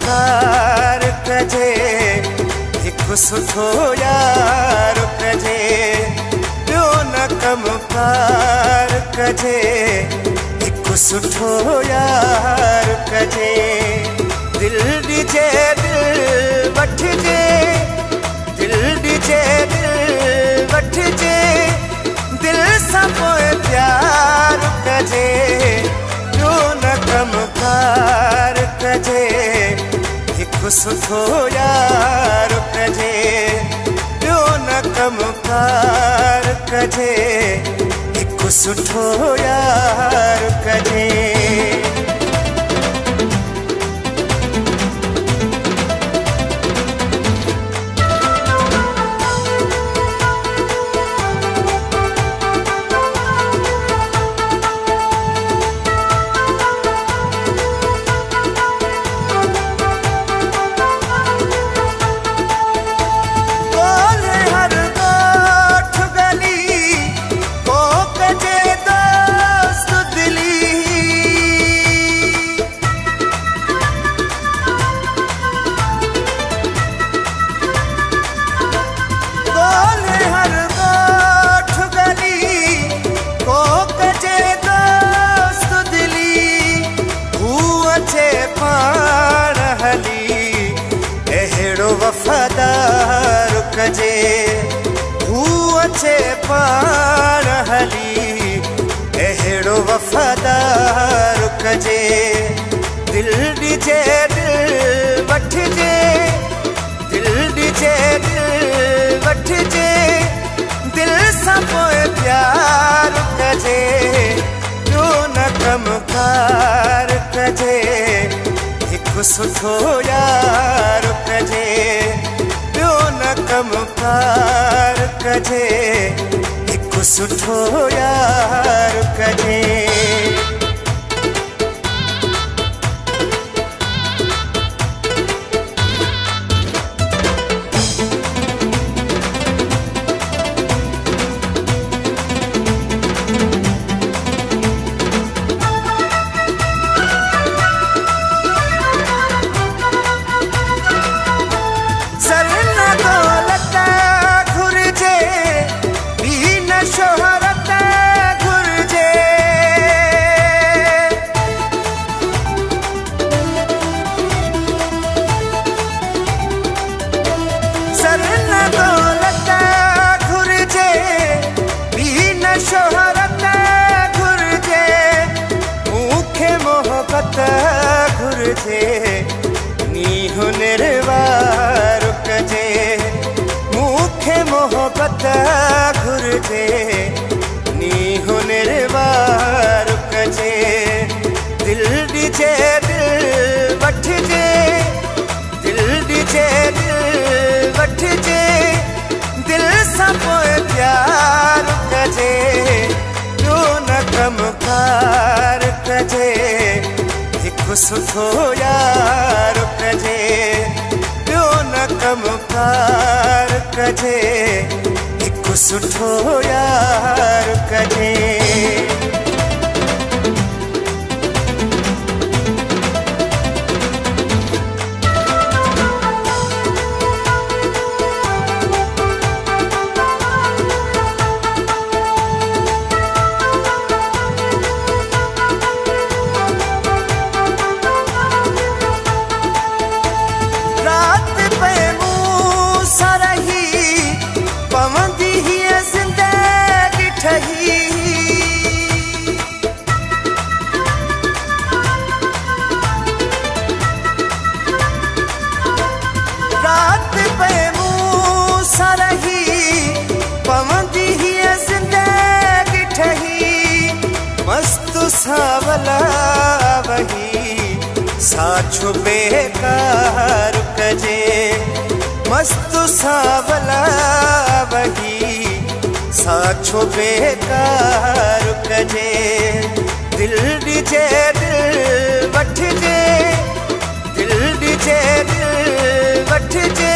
car कजे हिकु सुठो यार कजे ॿियो न कमु कार कजे हिकु सुठो यार कजे दिल ॾिजे दिल वठिजे दिल ॾिजे दिल वठिजे दिल सां पोइ प्यार कजे ॿियो न कमु कार कजे हिकु सुठो यार कजे ॿियो न कमु कार कजे हिकु सुठो यार कजे वफ़ादार कजे हू अचे पाण हली अहिड़ो वफ़ादार कजे दिल ॾिजे दिल वठिजे दिल ॾिजे दिल वठिजे दिल सां पोइ प्यार कजे ॿियो न कमु कार कजे हिकु सुठो यार कजे ॿियो न कमु कार कजे हिकु सुठो यार कजे घुर्जे नीहु निर्वार कजे मूंखे मोहबत घुर्जे नीहु निर्वार कजे दिल ॾिजे दिल वठिजे दिल ॾिजे दिल वठिजे दिल सां पोइ प्यार कजे ॿियो न कमु कार कजे हिकु सुठो यार कजे ॿियो न कमु कार कजे हिकु सुठो यार कजे सावला वही साछो बेकार कजे मस्त सावला वही साछो बेकार कजे दिल ॾिजे दिल वठिजे दिल ॾिजे दिल वठिजे